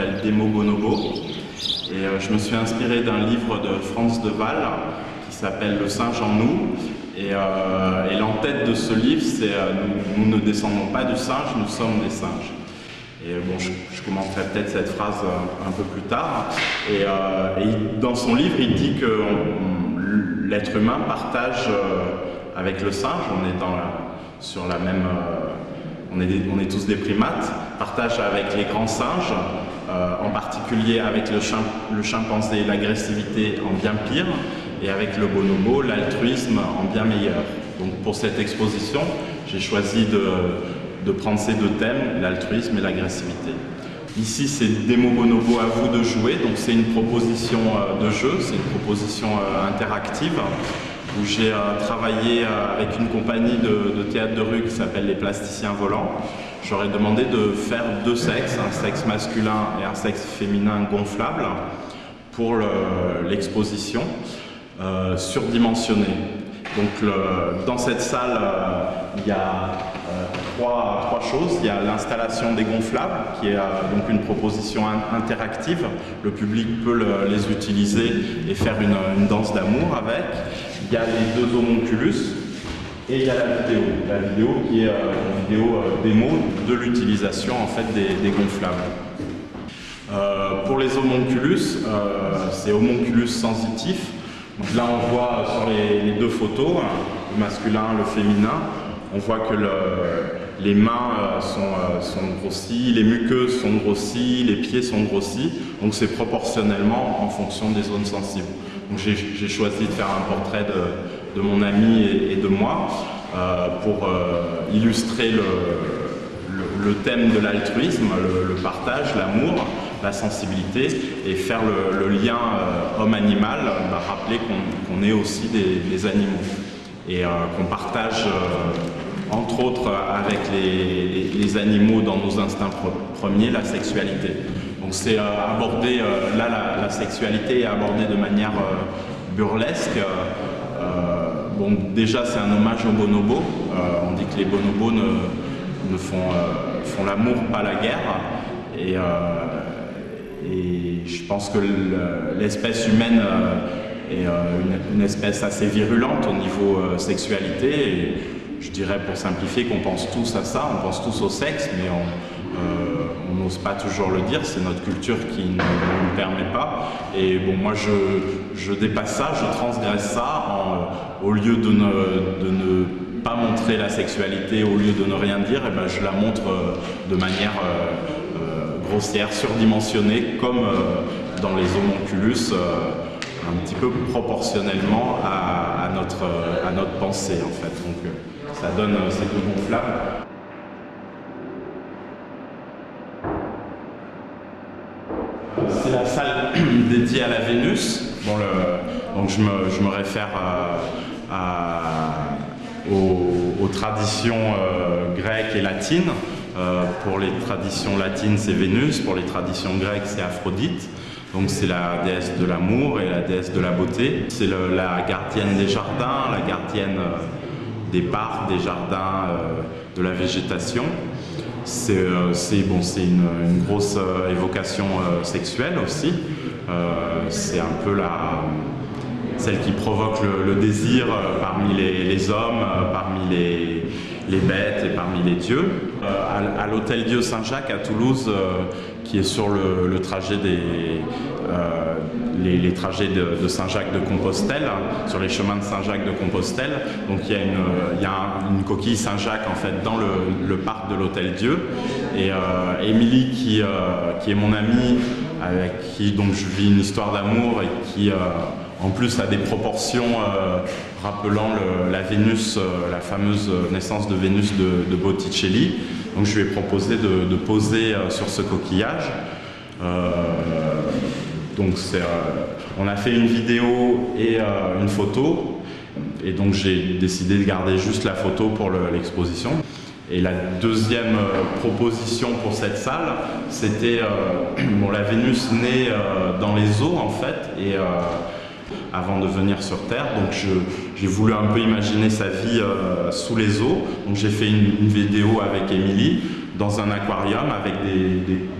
s'appelle Démo Bonobo. Et je me suis inspiré d'un livre de Franz de Waal qui s'appelle Le singe en nous. Et l'entête de ce livre, c'est nous ne descendons pas du singe, nous sommes des singes. Et bon, je commenterai peut-être cette phrase un peu plus tard. Et dans son livre, il dit que l'être humain partage avec le singe, on est sur la même... on est tous des primates, partage avec les grands singes, en particulier avec le chimpanzé, l'agressivité en bien pire, et avec le bonobo, l'altruisme en bien meilleur. Donc pour cette exposition, j'ai choisi de prendre ces deux thèmes, l'altruisme et l'agressivité. Ici, c'est Démo Bonobo, à vous de jouer. Donc c'est une proposition de jeu, c'est une proposition interactive où j'ai travaillé avec une compagnie de théâtre de rue qui s'appelle les Plasticiens Volants. J'aurais demandé de faire deux sexes, un sexe masculin et un sexe féminin gonflable pour l'exposition surdimensionnée. Donc dans cette salle, il y a trois choses. Il y a l'installation des gonflables, qui est donc une proposition interactive. Le public peut les utiliser et faire une danse d'amour avec. Il y a les deux homonculus et il y a la vidéo qui est une vidéo démo de l'utilisation en fait des gonflables. Pour les homonculus, c'est homonculus sensitif. Donc là on voit sur les deux photos, le masculin, le féminin, on voit que les mains sont grossies, les muqueuses sont grossies, les pieds sont grossis, donc c'est proportionnellement en fonction des zones sensibles. Donc j'ai choisi de faire un portrait de mon ami et de moi pour illustrer le thème de l'altruisme, le partage, l'amour, la sensibilité, et faire le lien homme-animal, rappeler qu'on est aussi des animaux et qu'on partage entre autres avec les animaux dans nos instincts premiers la sexualité. Donc c'est abordé, là la sexualité est abordée de manière burlesque. Bon, déjà c'est un hommage aux bonobos, on dit que les bonobos ne font l'amour, pas la guerre. Et je pense que l'espèce humaine est une espèce assez virulente au niveau sexualité. Et je dirais, pour simplifier, qu'on pense tous à ça, on pense tous au sexe, mais on n'ose pas toujours le dire, c'est notre culture qui ne nous permet pas. Et bon, moi je dépasse ça, je transgresse ça, au lieu de ne pas montrer la sexualité, au lieu de ne rien dire, et ben je la montre de manière grossière, surdimensionnée, comme dans les homonculus, un petit peu proportionnellement à notre pensée en fait. Donc ça donne ces deux gonflables. C'est la salle dédiée à la Vénus. Bon, donc je me réfère aux traditions grecques et latines. Pour les traditions latines, c'est Vénus. Pour les traditions grecques, c'est Aphrodite. Donc c'est la déesse de l'amour et la déesse de la beauté. C'est la gardienne des jardins, la gardienne des parcs, des jardins, de la végétation. C'est une grosse évocation sexuelle aussi. C'est un peu celle qui provoque le désir parmi les hommes, parmi les bêtes et parmi les dieux. À l'Hôtel-Dieu Saint-Jacques à Toulouse, qui est sur le trajet les trajets de Saint-Jacques de Compostelle, sur les chemins de Saint-Jacques de Compostelle. Donc il y a une coquille Saint-Jacques en fait dans le parc de l'Hôtel-Dieu. Et Émilie, qui est mon amie, avec qui donc je vis une histoire d'amour et qui en plus a des proportions rappelant la Vénus, la fameuse naissance de Vénus de Botticelli. Donc je lui ai proposé de poser sur ce coquillage. Donc on a fait une vidéo et une photo, et donc j'ai décidé de garder juste la photo pour l'exposition. Et la deuxième proposition pour cette salle, c'était la Vénus née dans les eaux en fait, et avant de venir sur Terre. Donc j'ai voulu un peu imaginer sa vie sous les eaux. Donc j'ai fait une vidéo avec Émilie dans un aquarium avec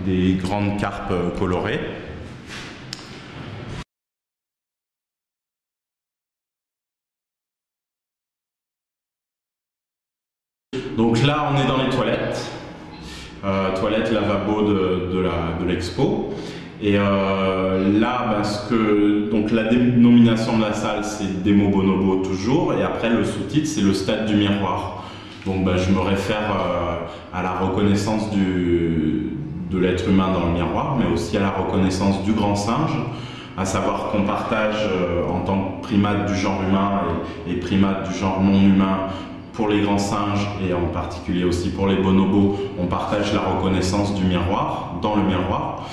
des grandes carpes colorées. Donc là, on est dans les toilettes, toilettes lavabo de l'expo. Et là, donc la dénomination de la salle, c'est Démo Bonobo toujours, et après le sous-titre, c'est le stade du miroir. Donc je me réfère à la reconnaissance de l'être humain dans le miroir, mais aussi à la reconnaissance du grand singe, à savoir qu'on partage en tant que primate du genre humain et primate du genre non humain, pour les grands singes et en particulier aussi pour les bonobos, on partage la reconnaissance du miroir, dans le miroir.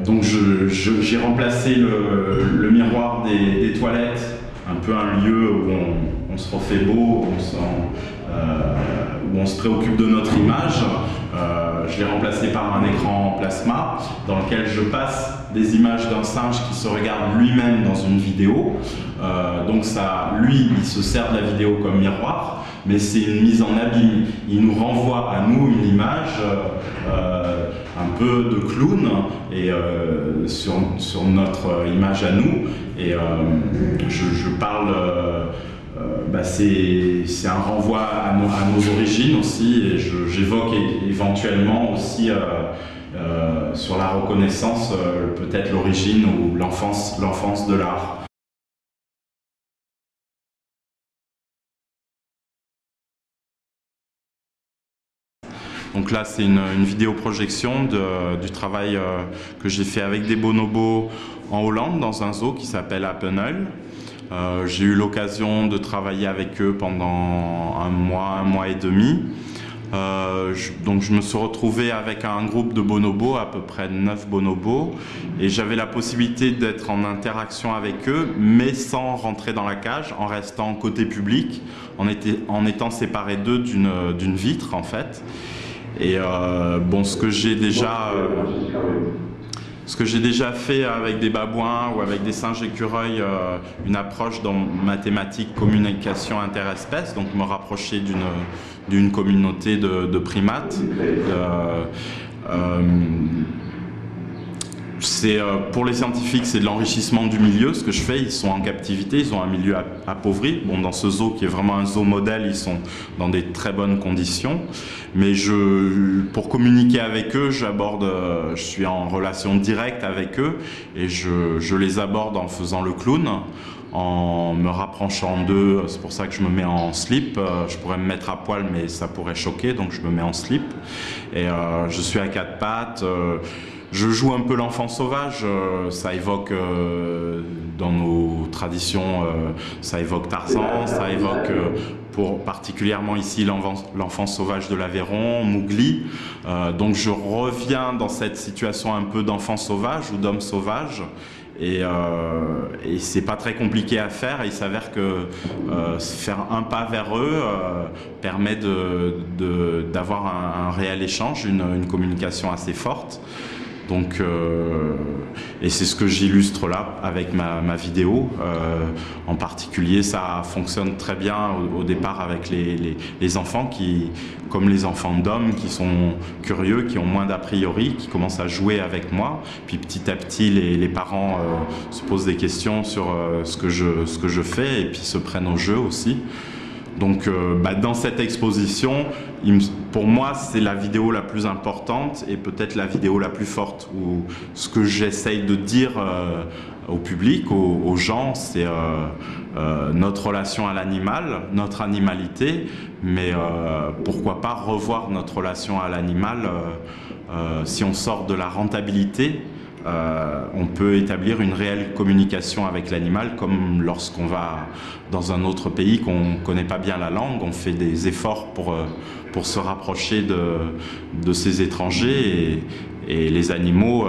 Donc j'ai remplacé le miroir des toilettes, un peu un lieu où on se refait beau, où on se préoccupe de notre image. Je l'ai remplacé par un écran plasma dans lequel je passe des images d'un singe qui se regarde lui-même dans une vidéo. Donc lui, il se sert de la vidéo comme miroir, mais c'est une mise en abîme. Il nous renvoie à nous une image un peu de clown et sur notre image à nous. Et je parle, c'est un renvoi à nos origines aussi, et j'évoque éventuellement aussi sur la reconnaissance peut-être l'origine ou l'enfance de l'art. Donc là, c'est une vidéoprojection du travail que j'ai fait avec des bonobos en Hollande, dans un zoo qui s'appelle Appenheul. J'ai eu l'occasion de travailler avec eux pendant un mois et demi. Donc je me suis retrouvé avec un groupe de bonobos, à peu près 9 bonobos, et j'avais la possibilité d'être en interaction avec eux, mais sans rentrer dans la cage, en restant côté public, en étant séparé d'eux d'une vitre en fait. Et ce que j'ai déjà fait avec des babouins ou avec des singes écureuils, une approche dans ma thématique communication interespèces, donc me rapprocher d'une communauté de primates. Pour les scientifiques, c'est de l'enrichissement du milieu, ce que je fais. Ils sont en captivité, ils ont un milieu appauvri. Bon, dans ce zoo qui est vraiment un zoo modèle, ils sont dans des très bonnes conditions. Mais pour communiquer avec eux, je suis en relation directe avec eux et je les aborde en faisant le clown, en me rapprochant d'eux. C'est pour ça que je me mets en slip. Je pourrais me mettre à poil, mais ça pourrait choquer, donc je me mets en slip. Et je suis à quatre pattes. Je joue un peu l'enfant sauvage, ça évoque dans nos traditions, ça évoque Tarzan, ça évoque particulièrement ici l'enfant sauvage de l'Aveyron, Mowgli. Donc je reviens dans cette situation un peu d'enfant sauvage ou d'homme sauvage. Et c'est pas très compliqué à faire, et il s'avère que faire un pas vers eux permet d'avoir un réel échange, une communication assez forte. Donc, et c'est ce que j'illustre là avec ma vidéo. En particulier, ça fonctionne très bien au départ avec les enfants comme les enfants d'hommes qui sont curieux, qui ont moins d'a priori, qui commencent à jouer avec moi. Puis petit à petit, les parents se posent des questions sur ce que je fais et puis se prennent au jeu aussi. Donc dans cette exposition, pour moi, c'est la vidéo la plus importante et peut-être la vidéo la plus forte, où ce que j'essaye de dire au public, aux gens, c'est notre relation à l'animal, notre animalité, mais pourquoi pas revoir notre relation à l'animal si on sort de la rentabilité. On peut établir une réelle communication avec l'animal, comme lorsqu'on va dans un autre pays qu'on ne connaît pas bien la langue, on fait des efforts pour se rapprocher de ces étrangers, et les animaux,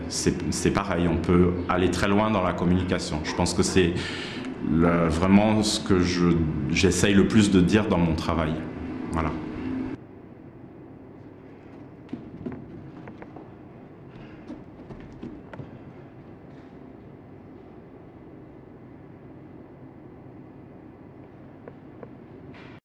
c'est pareil, on peut aller très loin dans la communication. Je pense que c'est vraiment ce que j'essaye le plus de dire dans mon travail. Voilà.